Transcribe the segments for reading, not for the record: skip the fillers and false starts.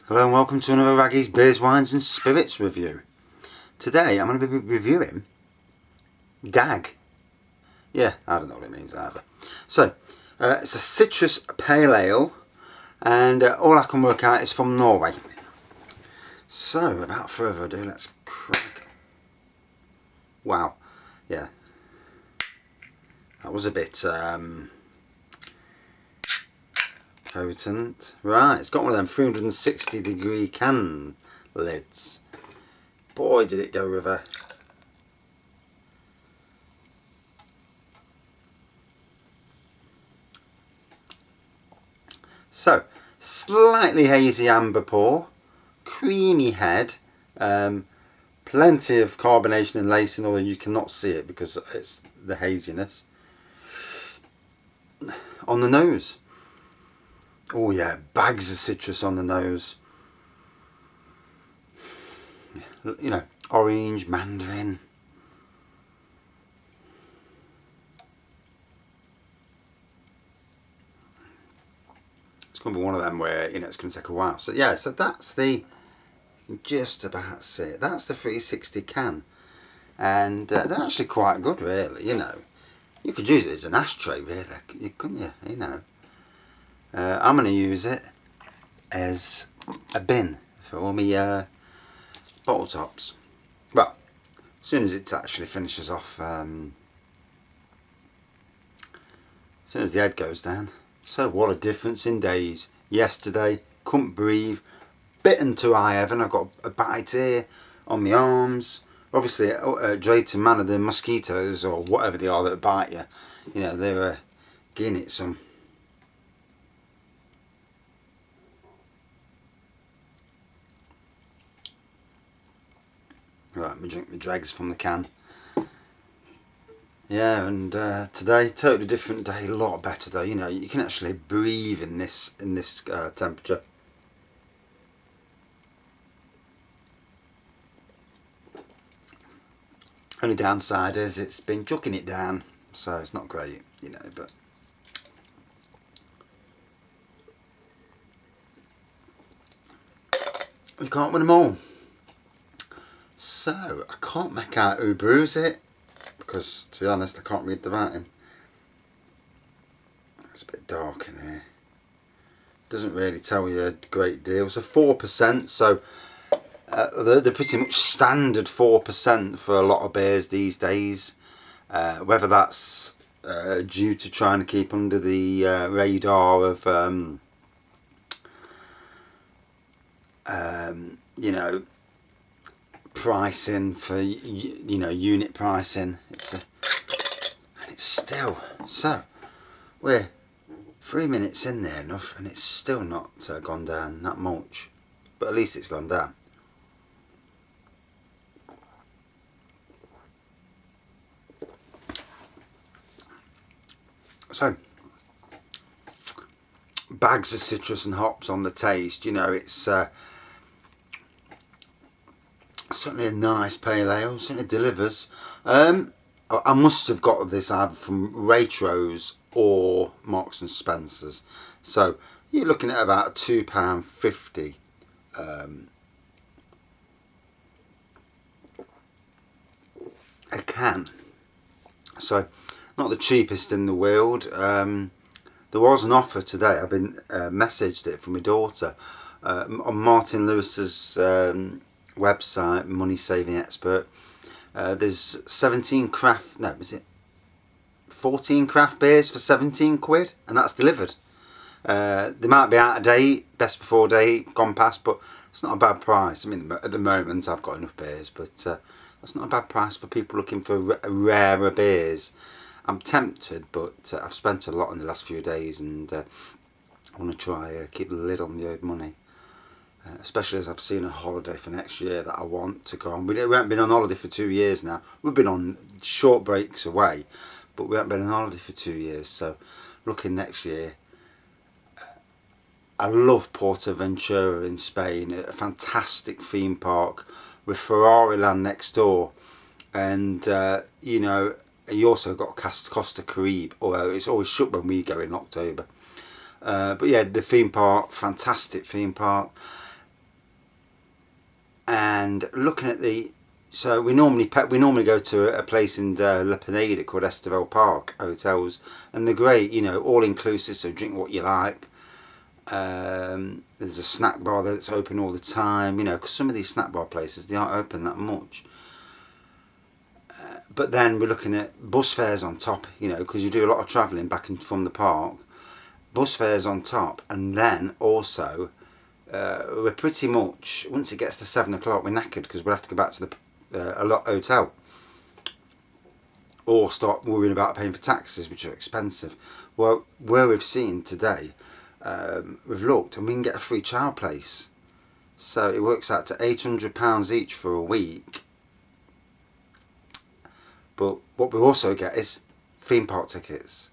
Hello and welcome to another Raggy's Beers, Wines and Spirits review. Today I'm going to be reviewing Dag. Yeah, I don't know what it means either. So, it's a citrus pale ale and all I can work out is from Norway. So, without further ado, let's crack. Wow, yeah. That was a bit potent. Right, it's got one of them 360 degree can lids. Boy, did it go with a... So, slightly hazy amber pour, creamy head, plenty of carbonation and lacing, although you cannot see it because it's the haziness. On the nose. Oh yeah, bags of citrus on the nose. You know, orange, mandarin. It's going to be one of them where, you know, it's going to take a while. So yeah, so that's the, just about see it. That's the 360 can. And they're actually quite good, really, you know. You could use it as an ashtray, really, couldn't you? You know. I'm going to use it as a bin for all my bottle tops. Well, as soon as it actually finishes off, as soon as the head goes down. So what a difference in days. Yesterday, couldn't breathe, bitten to high heaven. I've got a bite here on my arms. Obviously, Drayton Manor, the mosquitoes or whatever they are that bite you, you know, they were giving it some. Right, me drink my dregs from the can. Yeah, and today, totally different day, a lot better though. You know, you can actually breathe in this temperature. Only downside is it's been chucking it down, so it's not great, you know, but you can't win them all. So, I can't make out who brews it, because, to be honest, I can't read the writing. It's a bit dark in here. Doesn't really tell you a great deal. So 4%, so they're pretty much standard 4% for a lot of beers these days. Whether that's due to trying to keep under the radar of, you know, pricing for, you know, unit pricing. And it's still, so we're 3 minutes in there enough and it's still not gone down that much, but at least it's gone down. So, bags of citrus and hops on the taste, you know, it's certainly a nice pale ale, certainly delivers. I must have got this either from Waitrose or Marks and Spencer's. So you're looking at about £2.50. A can. So not the cheapest in the world. There was an offer today. I've been messaged it from my daughter on Martin Lewis's website, Money Saving Expert. There's 14 craft beers for 17 quid, and that's delivered. They might be out of date, best before date, gone past, but it's not a bad price. I mean, at the moment I've got enough beers, but that's not a bad price for people looking for rarer beers. I'm tempted, but I've spent a lot in the last few days, and I want to try keep the lid on the old money. Especially as I've seen a holiday for next year that I want to go on. We haven't been on holiday for 2 years now. We've been on short breaks away, but we haven't been on holiday for 2 years. So looking next year, I love Portaventura in Spain, a fantastic theme park with Ferrari Land next door. And, you know, you also got Costa Caribe, although it's always shut when we go in October. But yeah, the theme park, fantastic theme park. and looking at the, so we normally go to a place in La Pineda called Estival Park Hotels, and they're great, you know, all inclusive, so drink what you like. There's a snack bar there that's open all the time, you know, because some of these snack bar places, they aren't open that much. But then we're looking at bus fares on top, you know, because you do a lot of travelling back and from the park. Bus fares on top, and then also we're pretty much, once it gets to 7 o'clock, we're knackered because we'll have to go back to the hotel, or start worrying about paying for taxis, which are expensive. Well, where we've seen today, we've looked and we can get a free child place, so it works out to £800 each for a week. But what we also get is theme park tickets,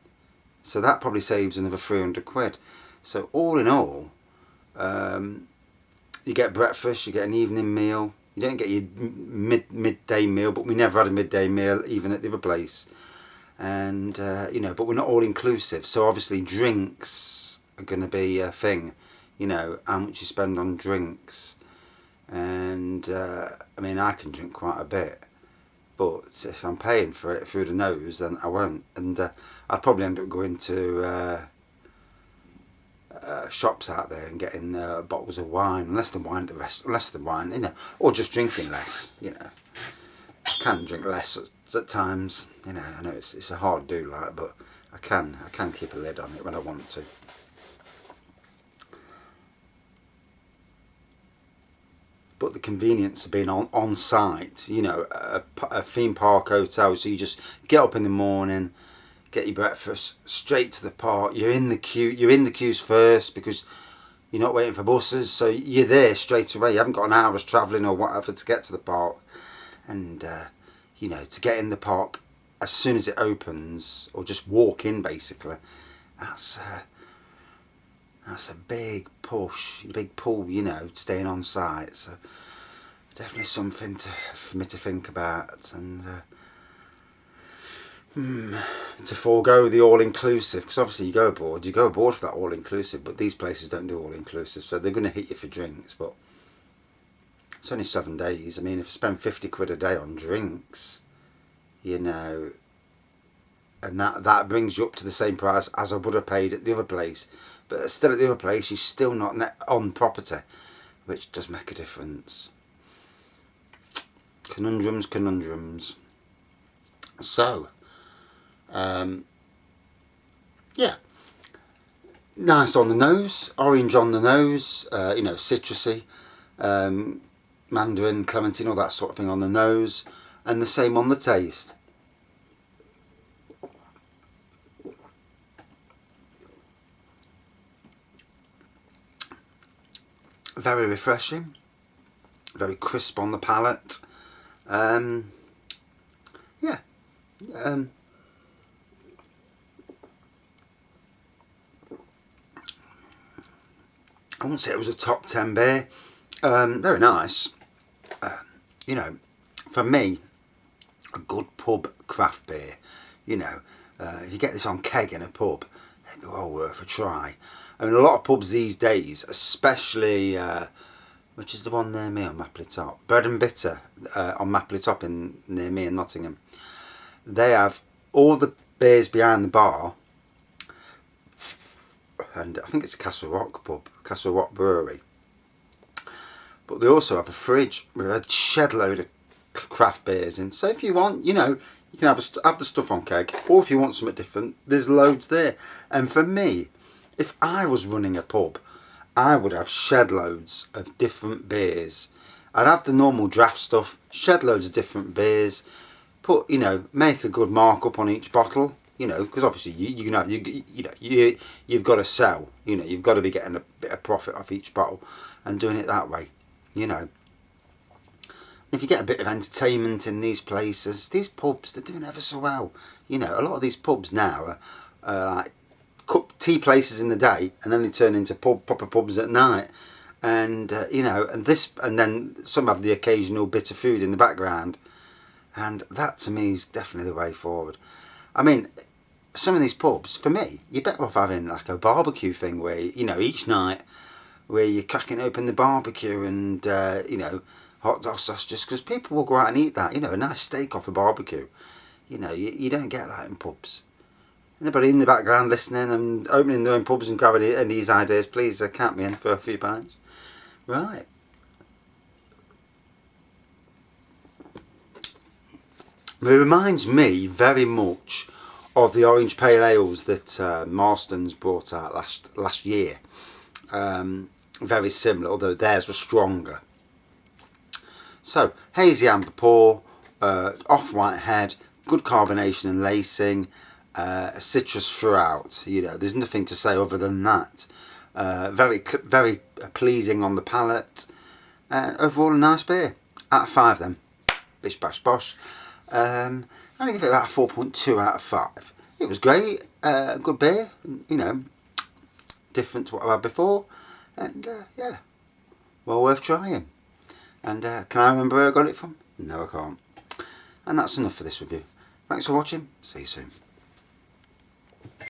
so that probably saves another £300. So all in all, you get breakfast, you get an evening meal. You don't get your midday meal, but we never had a midday meal even at the other place. And you know, but we're not all inclusive, so obviously drinks are going to be a thing. You know, how much you spend on drinks, and I mean, I can drink quite a bit, but if I'm paying for it through the nose, then I won't. And I'd probably end up going to shops out there and getting bottles of wine, less than wine, you know, or just drinking less, you know. Can drink less at times, you know. I know it's a hard do, like, but I can keep a lid on it when I want to. But the convenience of being on site, you know, a theme park hotel, so you just get up in the morning, get your breakfast, straight to the park. You're in the queues first because you're not waiting for buses, so you're there straight away. You haven't got an hour's travelling or whatever to get to the park. And you know, to get in the park as soon as it opens, or just walk in basically, that's a big push, big pull, you know, staying on site. So definitely something for me to think about, and to forego the all-inclusive, because obviously you go aboard for that all-inclusive, but these places don't do all-inclusive, so they're going to hit you for drinks. But it's only 7 days. I mean, if I spend £50 a day on drinks, you know, and that brings you up to the same price as I would have paid at the other place. But still, at the other place, you're still not on property, which does make a difference. Conundrums. So, yeah, nice on the nose, orange on the nose, you know, citrusy, mandarin, clementine, all that sort of thing on the nose, and the same on the taste. Very refreshing, very crisp on the palate. Yeah. I wouldn't say it was a top 10 beer. Very nice. You know, for me, a good pub craft beer, you know, if you get this on keg in a pub, it'd be well worth a try. I mean, a lot of pubs these days, especially, which is the one near me on Mapley Top, Bread and Bitter on Mapley Top near me in Nottingham, they have all the beers behind the bar, and I think it's a Castle Rock pub, Castle Rock Brewery. But they also have a fridge with a shed load of craft beers in. So if you want, you know, you can have the stuff on keg, or if you want something different, there's loads there. And for me, if I was running a pub, I would have shed loads of different beers. I'd have the normal draft stuff, shed loads of different beers, put, you know, make a good markup on each bottle, you know, because obviously you can have, you've got to sell, you know, you've got to be getting a bit of profit off each bottle, and doing it that way, you know. If you get a bit of entertainment in these places, these pubs, they're doing ever so well. You know, a lot of these pubs now are like tea places in the day, and then they turn into proper pubs at night. And you know, and then some have the occasional bit of food in the background, and that to me is definitely the way forward. I mean, some of these pubs, for me, you're better off having like a barbecue thing where, you know, each night where you're cracking open the barbecue and you know, hot dog sausages, because people will go out and eat that. You know, a nice steak off a barbecue. You know, you don't get that in pubs. Anybody in the background listening and opening their own pubs and grabbing any of these ideas, please count me in for a few pints. Right. It reminds me very much of the orange pale ales that Marston's brought out last year. Very similar, although theirs were stronger. So, hazy amber pour, off-white head, good carbonation and lacing, citrus throughout. You know, there's nothing to say other than that. Very pleasing on the palate, and overall a nice beer. Out of 5 then. Bish bash bosh. I'm going to give it about a 4.2 out of 5. It was great, good beer, you know, different to what I've had before, and yeah, well worth trying. And can I remember where I got it from? No, I can't. And that's enough for this review. Thanks for watching, see you soon.